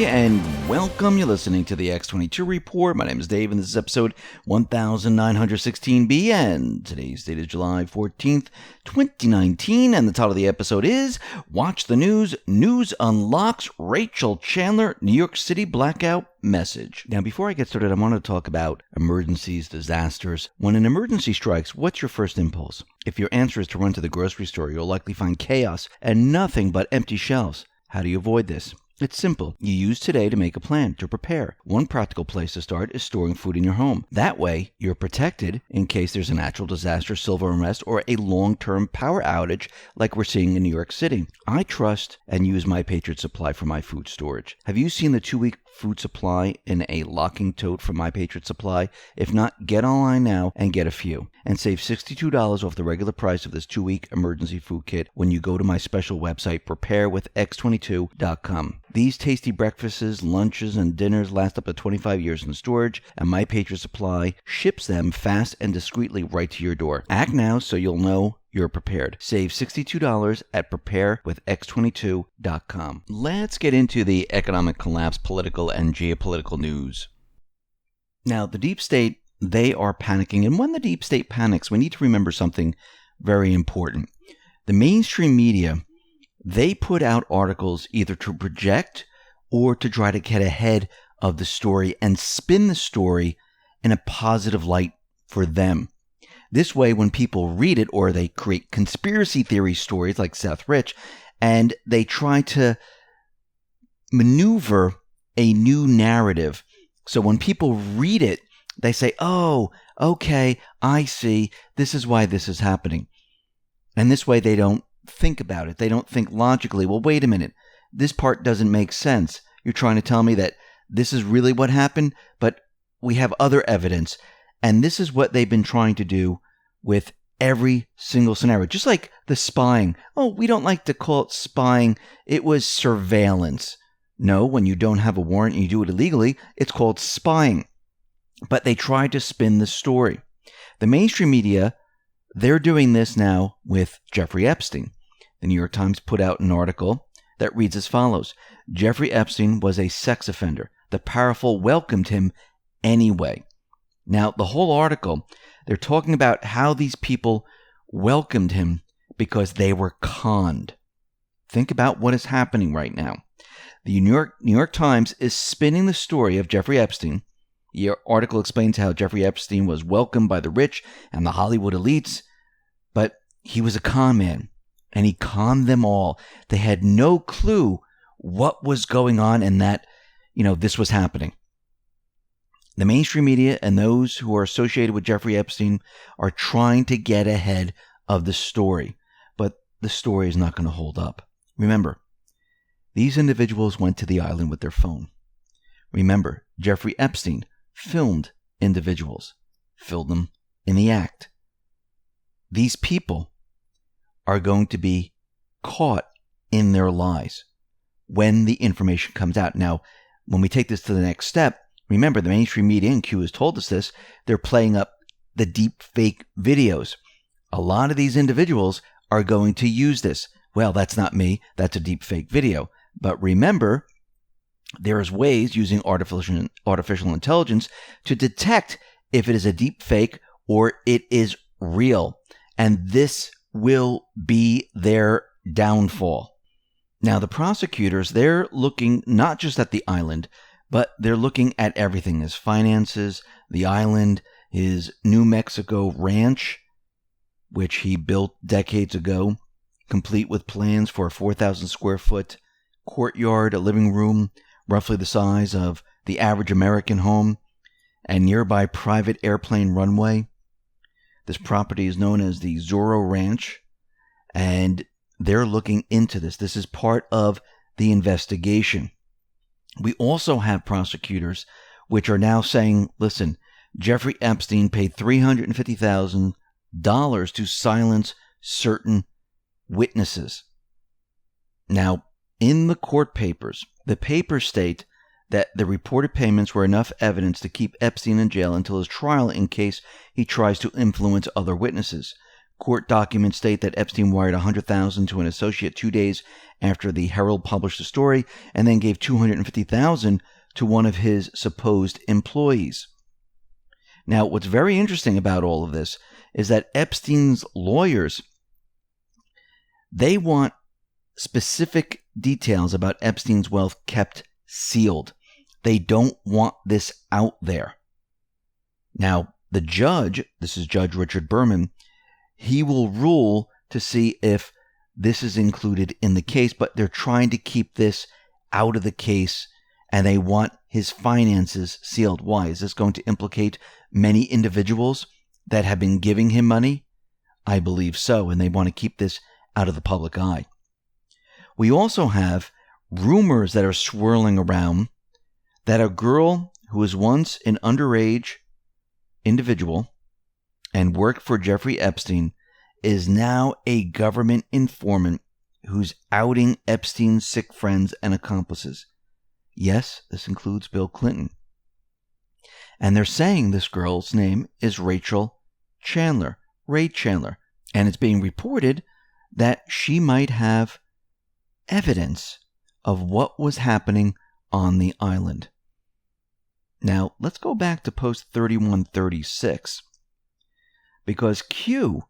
and welcome. You're listening to the X22 Report. My name is Dave, and this is episode 1916B, and today's date is July 14th, 2019, and the title of the episode is Watch the News. News unlocks Rachel Chandler, New York City blackout message. Now, before I get started, I want to talk about emergencies, disasters. When an emergency strikes, what's your first impulse? If your answer is to run to the grocery store, you'll likely find chaos and nothing but empty shelves. How do you avoid this? It's simple. You use today to make a plan, to prepare. One practical place to start is storing food in your home. That way, you're protected in case there's a natural disaster, civil unrest, or a long-term power outage like we're seeing in New York City. I trust and use my Patriot Supply for my food storage. Have you seen the 2-week food supply in a locking tote from my Patriot Supply? If not, get online now and get a few. And save $62 off the regular price of this 2-week emergency food kit when you go to my special website, preparewithx22.com. These tasty breakfasts, lunches, and dinners last up to 25 years in storage, and my Patriot Supply ships them fast and discreetly right to your door. Act now so you'll know you're prepared. Save $62 at preparewithx22.com. Let's get into the economic collapse, political and geopolitical news. Now, the deep state, they are panicking. And when the deep state panics, we need to remember something very important. The mainstream media, they put out articles either to project or to try to get ahead of the story and spin the story in a positive light for them. This way, when people read it, or they create conspiracy theory stories like Seth Rich, and they try to maneuver a new narrative. So when people read it, they say, oh, okay, I see. This is why this is happening. And this way, they don't think about it. They don't think logically. Well, wait a minute. This part doesn't make sense. You're trying to tell me that this is really what happened, but we have other evidence. And this is what they've been trying to do with every single scenario. Just like the spying. Oh, we don't like to call it spying. It was surveillance. No, when you don't have a warrant and you do it illegally, it's called spying. But they tried to spin the story. The mainstream media, they're doing this now with Jeffrey Epstein. The New York Times put out an article that reads as follows. Jeffrey Epstein was a sex offender. The powerful welcomed him anyway. Now, the whole article, they're talking about how these people welcomed him because they were conned. Think about what is happening right now. The New York Times is spinning the story of Jeffrey Epstein. The article explains how Jeffrey Epstein was welcomed by the rich and the Hollywood elites, but he was a con man, and he conned them all. They had no clue what was going on and that, this was happening. The mainstream media and those who are associated with Jeffrey Epstein are trying to get ahead of the story, but the story is not going to hold up. Remember, these individuals went to the island with their phone. Remember, Jeffrey Epstein filmed individuals, filmed them in the act. These people are going to be caught in their lies when the information comes out. Now, when we take this to the next step, remember, the mainstream media, and Q has told us this, they're playing up the deep fake videos. A lot of these individuals are going to use this. Well, that's not me. That's a deep fake video. But remember, there's ways using artificial intelligence to detect if it is a deep fake or it is real. And this will be their downfall. Now, the prosecutors, they're looking not just at the island, but they're looking at everything, his finances, the island, his New Mexico ranch, which he built decades ago, complete with plans for a 4,000 square foot courtyard, a living room, roughly the size of the average American home, and nearby private airplane runway. This property is known as the Zorro Ranch, and they're looking into this. This is part of the investigation. We also have prosecutors which are now saying, listen, Jeffrey Epstein paid $350,000 to silence certain witnesses. Now, in the court papers, the papers state that the reported payments were enough evidence to keep Epstein in jail until his trial in case he tries to influence other witnesses. Court documents state that Epstein wired $100,000 to an associate 2 days after the Herald published the story, and then gave $250,000 to one of his supposed employees. Now, what's very interesting about all of this is that Epstein's lawyers, they want specific details about Epstein's wealth kept sealed. They don't want this out there. Now, the judge, this is Judge Richard Berman, he will rule to see if this is included in the case, but they're trying to keep this out of the case, and they want his finances sealed. Why? Is this going to implicate many individuals that have been giving him money? I believe so, and they want to keep this out of the public eye. We also have rumors that are swirling around that a girl who was once an underage individual and worked for Jeffrey Epstein is now a government informant who's outing Epstein's sick friends and accomplices. Yes, this includes Bill Clinton. And they're saying this girl's name is Rachel Chandler, Ray Chandler. And it's being reported that she might have evidence of what was happening on the island. Now, let's go back to post 3136. Because Q,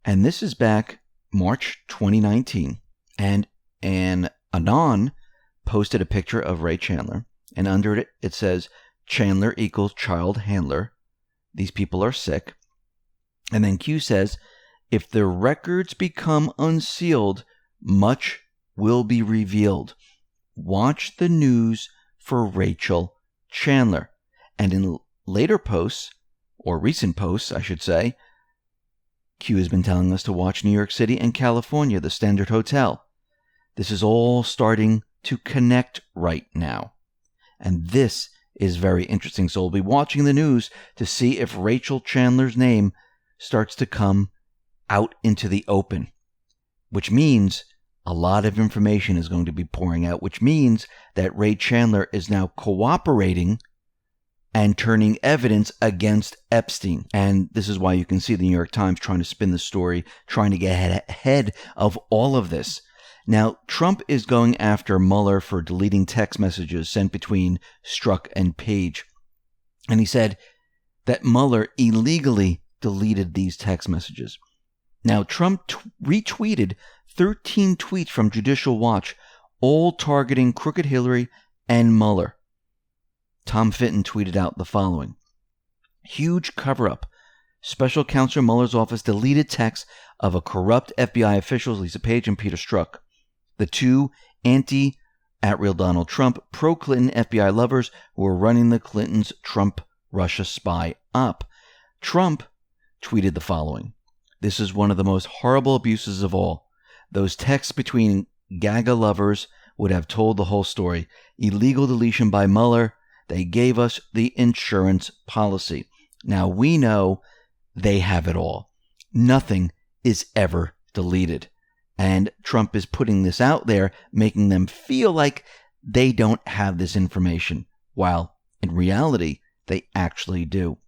and this is back March 2019, and Anon posted a picture of Ray Chandler, and under it, it says, Chandler equals child handler. These people are sick. And then Q says, if the records become unsealed, much will be revealed. Watch the news for Rachel Chandler. And in later posts, or recent posts, I should say, Q has been telling us to watch New York City and California, the Standard Hotel. This is all starting to connect right now. And this is very interesting. So we'll be watching the news to see if Rachel Chandler's name starts to come out into the open, which means a lot of information is going to be pouring out, which means that Ray Chandler is now cooperating and turning evidence against Epstein. And this is why you can see the New York Times trying to spin the story, trying to get ahead of all of this. Now, Trump is going after Mueller for deleting text messages sent between Strzok and Page. And he said that Mueller illegally deleted these text messages. Now, Trump retweeted 13 tweets from Judicial Watch, all targeting crooked Hillary and Mueller. Tom Fitton tweeted out the following. Huge cover-up. Special Counsel Mueller's office deleted texts of a corrupt FBI officials, Lisa Page and Peter Strzok. The two anti-@real Donald Trump, pro-Clinton FBI lovers who were running the Clintons' Trump-Russia spy op. Trump tweeted the following. This is one of the most horrible abuses of all. Those texts between Gaga lovers would have told the whole story. Illegal deletion by Mueller. They gave us the insurance policy. Now we know they have it all. Nothing is ever deleted. And Trump is putting this out there, making them feel like they don't have this information, while in reality, they actually do.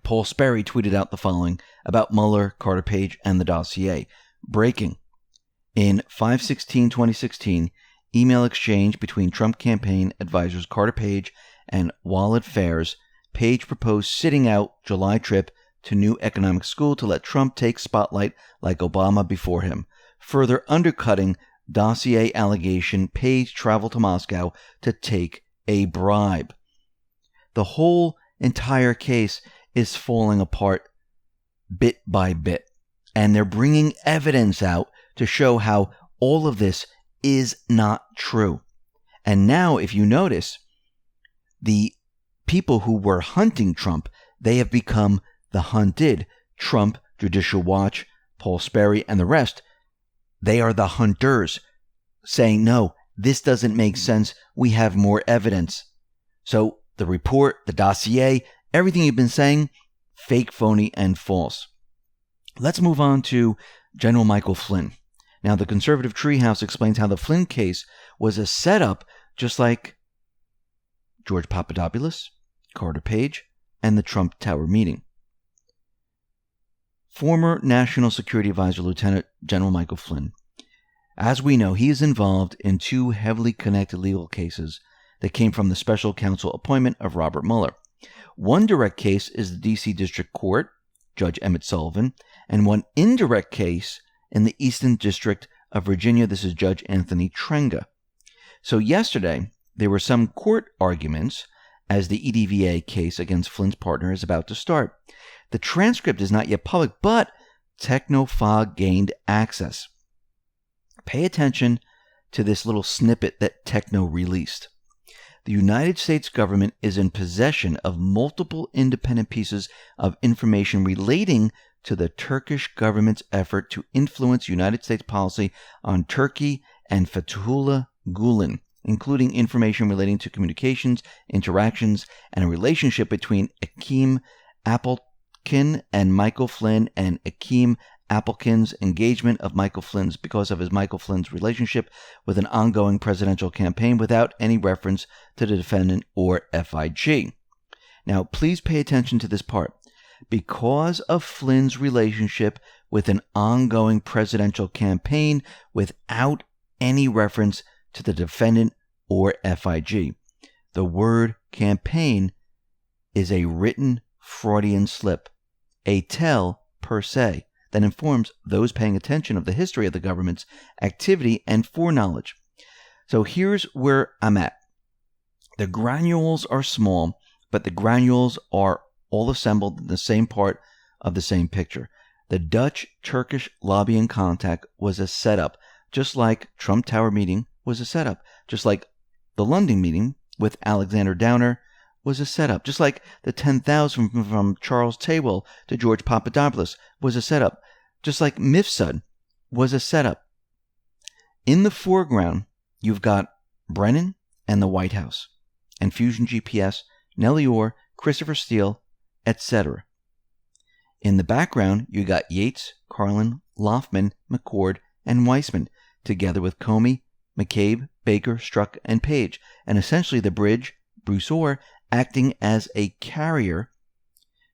Paul Sperry tweeted out the following about Mueller, Carter Page, and the dossier. Breaking. In 5/16/2016, email exchange between Trump campaign advisors Carter Page and Walid Phares, Page proposed sitting out July trip to new economic school to let Trump take spotlight like Obama before him. Further undercutting dossier allegation, Page traveled to Moscow to take a bribe. The whole entire case is falling apart bit by bit, and they're bringing evidence out to show how all of this is not true. And now, if you notice, the people who were hunting Trump, they have become the hunted. Trump, Judicial Watch, Paul Sperry, and the rest, they are the hunters, saying, no, this doesn't make sense. We have more evidence. So the report, the dossier, everything you've been saying, fake, phony, and false. Let's move on to General Michael Flynn. Now, the conservative treehouse explains how the Flynn case was a setup just like George Papadopoulos, Carter Page, and the Trump Tower meeting. Former National Security Advisor Lieutenant General Michael Flynn. As we know, he is involved in two heavily connected legal cases that came from the special counsel appointment of Robert Mueller. One direct case is the D.C. District Court, Judge Emmett Sullivan, and one indirect case in the Eastern District of Virginia. This is Judge Anthony Trenga. So yesterday, there were some court arguments as the EDVA case against Flynn's partner is about to start. The transcript is not yet public, but Technofog gained access. Pay attention to this little snippet that Techno released. The United States government is in possession of multiple independent pieces of information relating to the Turkish government's effort to influence United States policy on Turkey and Fethullah Gulen, including information relating to communications, interactions, and a relationship between Akeem Applekin and Michael Flynn, and Akeem Applekin's engagement of Michael Flynn's because of his Michael Flynn's relationship with an ongoing presidential campaign without any reference to the defendant or FIG. Now, please pay attention to this part. Because of Flynn's relationship with an ongoing presidential campaign without any reference to the defendant or FIG. The word campaign is a written Freudian slip, a tell per se, that informs those paying attention of the history of the government's activity and foreknowledge. So here's where I'm at. The granules are small, but the granules are all assembled in the same part of the same picture. The Dutch-Turkish lobbying contact was a setup, just like Trump Tower meeting was a setup, just like the London meeting with Alexander Downer was a setup, just like the 10,000 from Charles Taywell to George Papadopoulos was a setup, just like Mifsud was a setup. In the foreground, you've got Brennan and the White House, and Fusion GPS, Nellie Orr, Christopher Steele, etc. In the background, you got Yates, Carlin, Loftman, McCord, and Weissman, together with Comey, McCabe, Baker, Strzok, and Page, and essentially the bridge, Bruce Orr, acting as a carrier,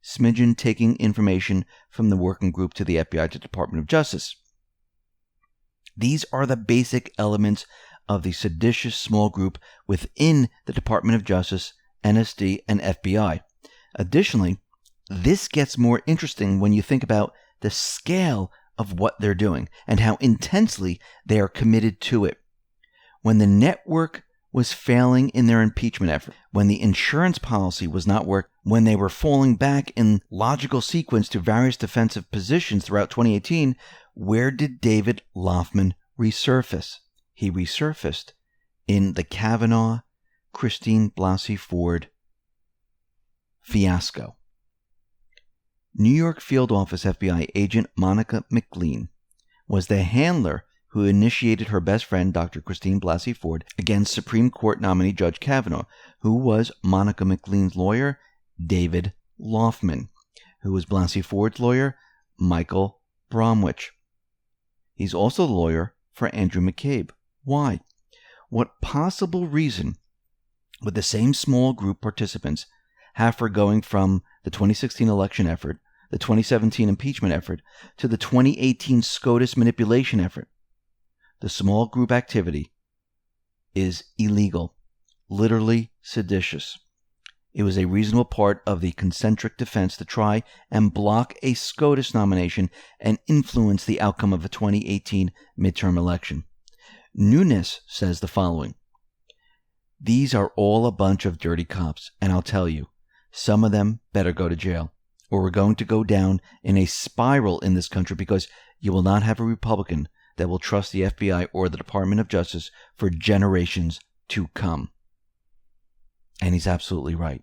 Smidgen taking information from the working group to the FBI to the Department of Justice. These are the basic elements of the seditious small group within the Department of Justice, NSD, and FBI. Additionally, this gets more interesting when you think about the scale of what they're doing and how intensely they are committed to it. When the network was failing in their impeachment effort, when the insurance policy was not working, when they were falling back in logical sequence to various defensive positions throughout 2018, where did David Loftman resurface? He resurfaced in the Kavanaugh, Christine Blasey Ford fiasco. New York Field Office FBI agent Monica McLean was the handler who initiated her best friend, Dr. Christine Blasey Ford, against Supreme Court nominee Judge Kavanaugh, who was Monica McLean's lawyer, David Loftman, who was Blasey Ford's lawyer, Michael Bromwich. He's also the lawyer for Andrew McCabe. Why? What possible reason would the same small group participants have for going from the 2016 election effort, the 2017 impeachment effort, to the 2018 SCOTUS manipulation effort? The small group activity is illegal, literally seditious. It was a reasonable part of the concentric defense to try and block a SCOTUS nomination and influence the outcome of a 2018 midterm election. Nunes says the following: "These are all a bunch of dirty cops, and I'll tell you, some of them better go to jail, or we're going to go down in a spiral in this country because you will not have a Republican that will trust the FBI or the Department of Justice for generations to come." And he's absolutely right.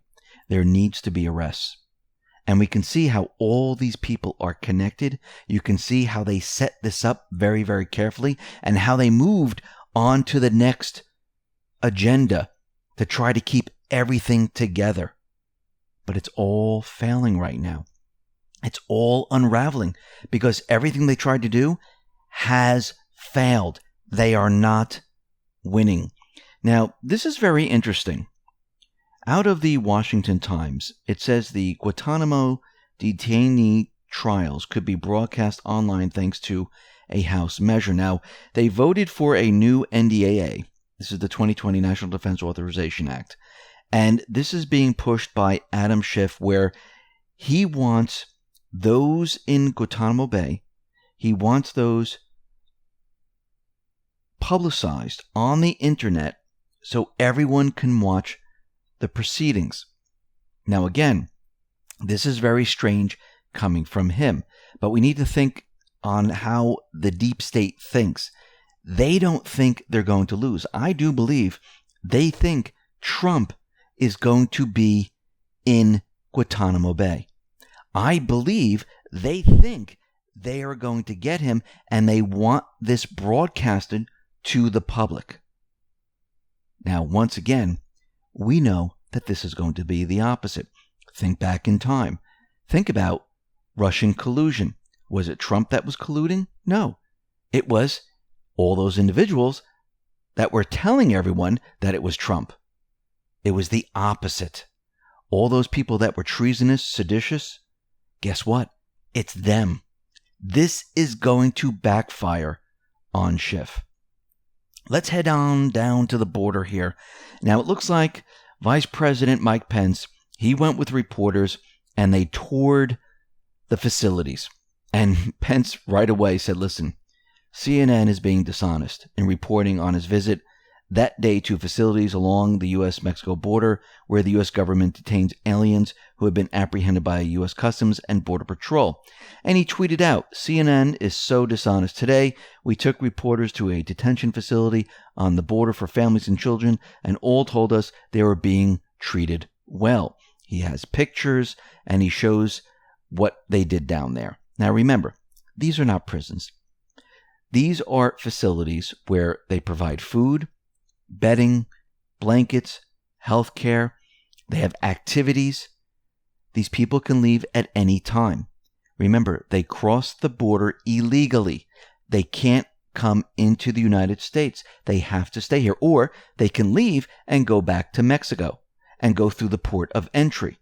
There needs to be arrests. And we can see how all these people are connected. You can see how they set this up very, very carefully and how they moved on to the next agenda to try to keep everything together. But it's all failing right now. It's all unraveling because everything they tried to do has failed. They are not winning. Now, this is very interesting. Out of the Washington Times, it says the Guantanamo detainee trials could be broadcast online thanks to a House measure. Now, they voted for a new NDAA. This is the 2020 National Defense Authorization Act. And this is being pushed by Adam Schiff, where he wants those in Guantanamo Bay, he wants those publicized on the internet so everyone can watch the proceedings. Now, again, this is very strange coming from him, but we need to think on how the deep state thinks. They don't think they're going to lose. I do believe they think Trump is going to be in Guantanamo Bay. I believe they think they are going to get him, and they want this broadcasted to the public. Now, once again, we know that this is going to be the opposite. Think back in time. Think about Russian collusion. Was it Trump that was colluding? No. It was all those individuals that were telling everyone that it was Trump. It was the opposite. All those people that were treasonous, seditious, guess what? It's them. This is going to backfire on Schiff. Let's head on down to the border here. Now, it looks like Vice President Mike Pence, he went with reporters and they toured the facilities. And Pence right away said, listen, CNN is being dishonest in reporting on his visit that day to facilities along the U.S.-Mexico border where the U.S. government detains aliens who have been apprehended by U.S. Customs and Border Patrol. And he tweeted out, CNN is so dishonest. Today, we took reporters to a detention facility on the border for families and children, and all told us they were being treated well. He has pictures, and he shows what they did down there. Now remember, these are not prisons. These are facilities where they provide food, bedding, blankets, health care. They have activities. These people can leave at any time. Remember, they crossed the border illegally. They can't come into the United States. They have to stay here. Or they can leave and go back to Mexico and go through the port of entry.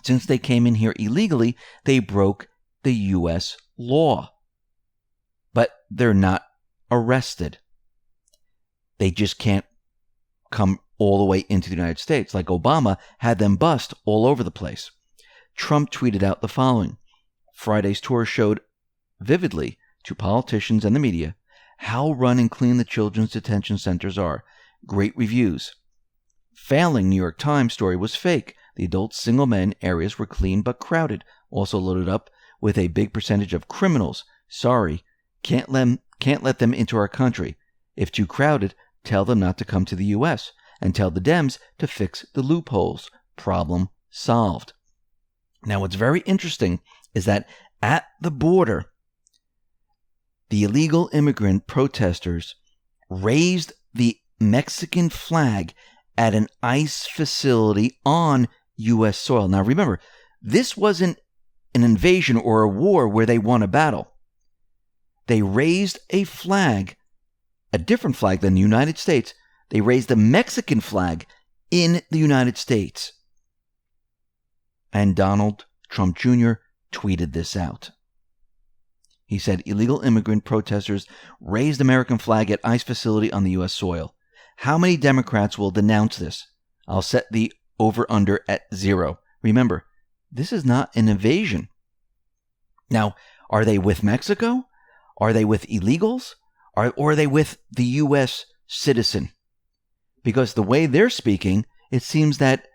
Since they came in here illegally, they broke the U.S. law. But they're not arrested. They just can't come all the way into the United States, like Obama had them bust all over the place. Trump tweeted out the following. Friday's tour showed vividly to politicians and the media how run and clean the children's detention centers are. Great reviews. Failing New York Times story was fake. The adult single men areas were clean but crowded, also loaded up with a big percentage of criminals. Sorry, can't let them into our country. If too crowded, tell them not to come to the U.S. and tell the Dems to fix the loopholes. Problem solved. Now, what's very interesting is that at the border, the illegal immigrant protesters raised the Mexican flag at an ICE facility on U.S. soil. Now, remember, this wasn't an invasion or a war where they won a battle. They raised a flag, a different flag than the United States. They raised the Mexican flag in the United States. And Donald Trump Jr. tweeted this out. He said, illegal immigrant protesters raised American flag at ICE facility on the U.S. soil. How many Democrats will denounce this? I'll set the over-under at 0. Remember, this is not an invasion. Now, are they with Mexico? Are they with illegals? Or are they with the U.S. citizen? Because the way they're speaking, it seems that,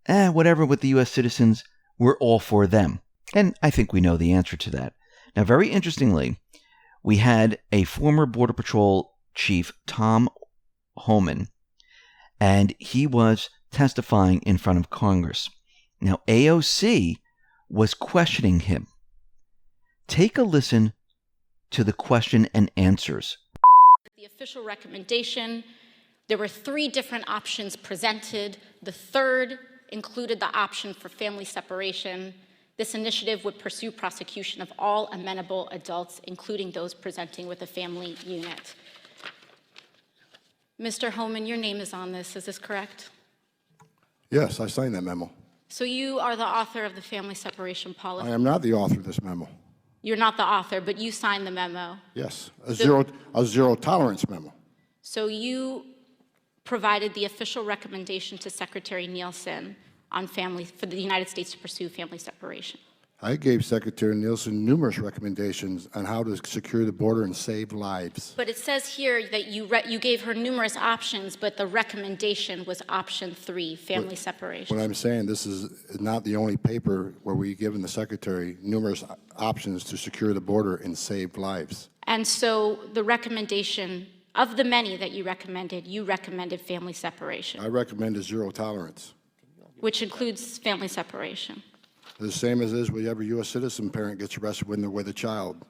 whatever with the U.S. citizens, we're all for them. And I think we know the answer to that. Now, very interestingly, we had a former Border Patrol chief, Tom Homan, and he was testifying in front of Congress. Now, AOC was questioning him. Take a listen to the question and answers. The official recommendation, there were 3 different options presented. The third included the option for family separation. This initiative would pursue prosecution of all amenable adults, including those presenting with a family unit. Mr. Homan, your name is on this. Is this correct? Yes, I signed that memo. So you are the author of the family separation policy? I am not the author of this memo. You're not the author, but you signed the memo. Yes, a zero tolerance memo. So you provided the official recommendation to Secretary Nielsen on for the United States to pursue family separation. I gave Secretary Nielsen numerous recommendations on how to secure the border and save lives. But it says here that you gave her numerous options, but the recommendation was option 3, family separation. What I'm saying, this is not the only paper where we've given the Secretary numerous options to secure the border and save lives. And so the recommendation, of the many that you recommended family separation. I recommended zero tolerance. Which includes family separation. The same as is with every U.S. citizen parent gets arrested when they're with a child.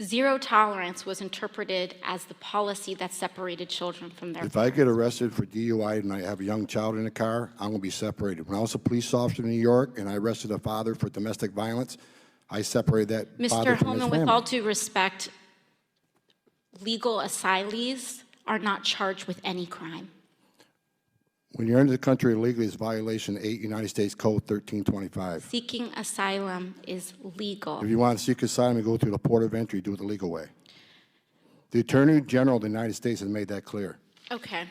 Zero tolerance was interpreted as the policy that separated children from their If I get arrested for DUI and I have a young child in the car, I'm going to be separated. When I was a police officer in New York and I arrested a father for domestic violence, I separated that father Mr. from his Holman, family. with all due respect, legal asylees are not charged with any crime. When you're into the country illegally, it's violation 8 United States Code 1325. Seeking asylum is legal. If you want to seek asylum, you go through the port of entry, do it the legal way. The Attorney General of the United States has made that clear. Okay.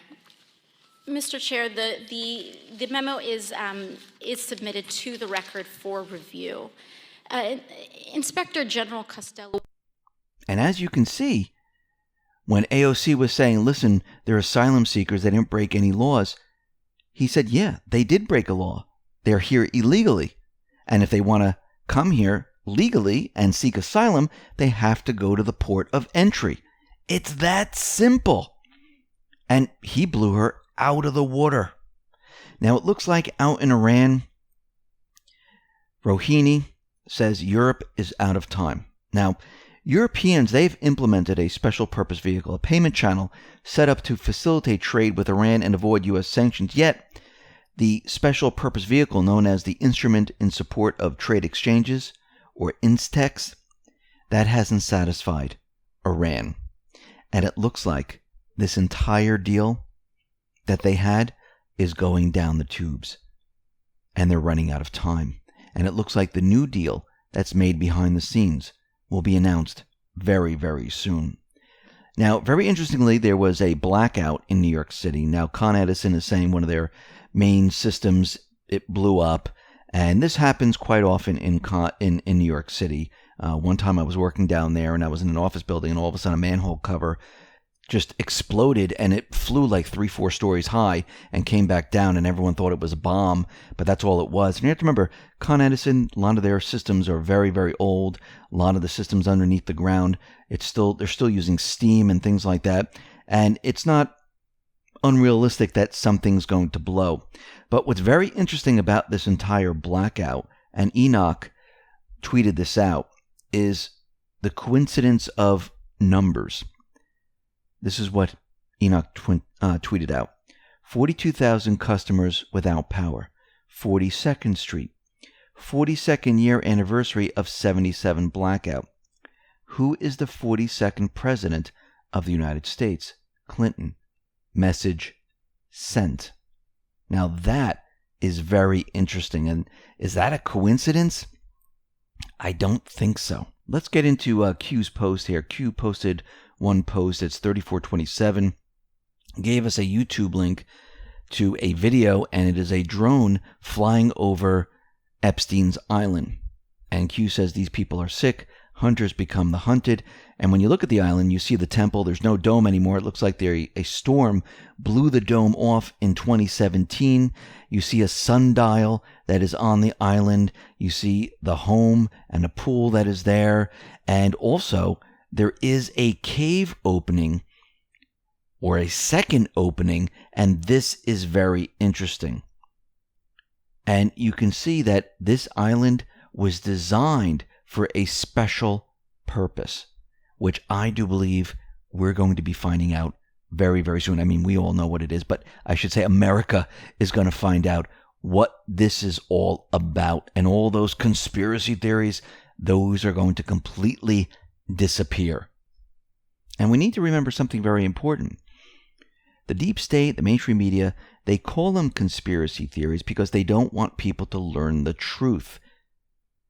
Mr. Chair, the memo is submitted to the record for review. Inspector General Costello. And as you can see, when AOC was saying, listen, they're asylum seekers, they didn't break any laws, he said, yeah, they did break a law. They're here illegally. And if they want to come here legally and seek asylum, they have to go to the port of entry. It's that simple. And he blew her out of the water. Now, it looks like out in Iran, Rouhani says Europe is out of time. Now, Europeans, they've implemented a special purpose vehicle, a payment channel set up to facilitate trade with Iran and avoid U.S. sanctions. Yet, the special purpose vehicle known as the Instrument in Support of Trade Exchanges, or INSTEX, that hasn't satisfied Iran. And it looks like this entire deal that they had is going down the tubes. And they're running out of time. And it looks like the new deal that's made behind the scenes will be announced very, very soon. Now, very interestingly, there was a blackout in New York City. Now, Con Edison is saying one of their main systems, it blew up. And this happens quite often in New York City. One time I was working down there and I was in an office building and all of a sudden a manhole cover just exploded and it flew like 3-4 stories high and came back down and everyone thought it was a bomb, but that's all it was. And you have to remember, Con Edison, a lot of their systems are very, very old. A lot of the systems underneath the ground, they're still using steam and things like that. And it's not unrealistic that something's going to blow. But what's very interesting about this entire blackout, and Enoch tweeted this out, is the coincidence of numbers. This is what Enoch tweeted out. 42,000 customers without power. 42nd Street. 42nd year anniversary of 77 blackout. Who is the 42nd president of the United States? Clinton. Message sent. Now that is very interesting. And is that a coincidence? I don't think so. Let's get into Q's post here. Q posted one post, it's 3427, gave us a YouTube link to a video, and it is a drone flying over Epstein's Island. And Q says these people are sick, hunters become the hunted, and when you look at the island, you see the temple, there's no dome anymore, it looks like a storm blew the dome off in 2017. You see a sundial that is on the island, you see the home and a pool that is there, and also there is a cave opening or a second opening, and this is very interesting. And you can see that this island was designed for a special purpose, which I do believe we're going to be finding out very, very soon. I mean, we all know what it is, but I should say America is going to find out what this is all about. And all those conspiracy theories, those are going to completely disappear. And we need to remember something very important. The deep state, the mainstream media, they call them conspiracy theories because they don't want people to learn the truth.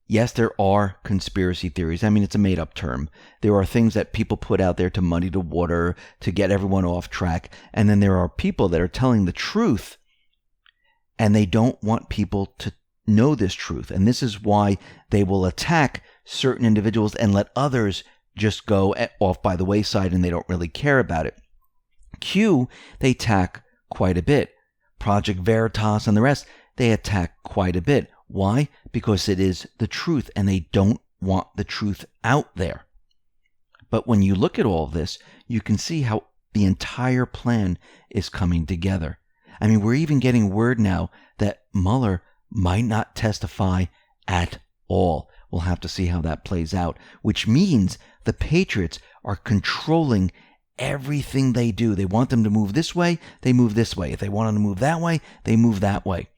Yes, there are conspiracy theories. I mean, it's a made-up term. There are things that people put out there to muddy the water, to get everyone off track. And then there are people that are telling the truth, and they don't want people to know this truth. And this is why they will attack certain individuals and let others just go off by the wayside, and they don't really care about it. Q, they attack quite a bit. Project Veritas and the rest, they attack quite a bit. Why? Because it is the truth, and they don't want the truth out there. But when you look at all of this, you can see how the entire plan is coming together. I mean, we're even getting word now that Mueller might not testify at all. We'll have to see how that plays out, which means the Patriots are controlling everything they do. They want them to move this way, they move this way. If they want them to move that way, they move that way.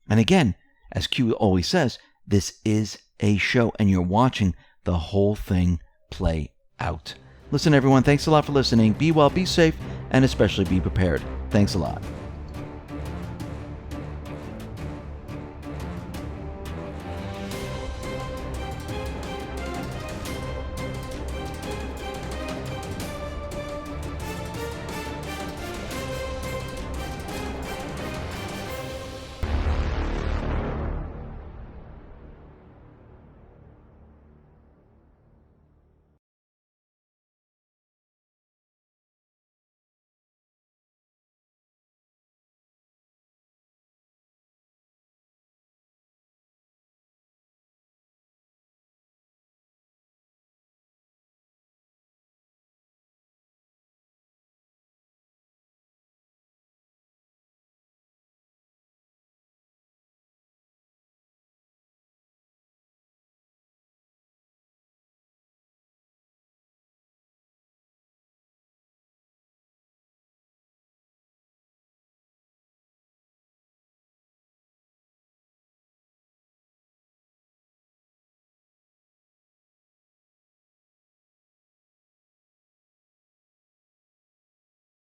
And again, as Q always says, this is a show, and you're watching the whole thing play out. Listen, everyone, thanks a lot for listening. Be well, be safe, and especially be prepared. Thanks a lot.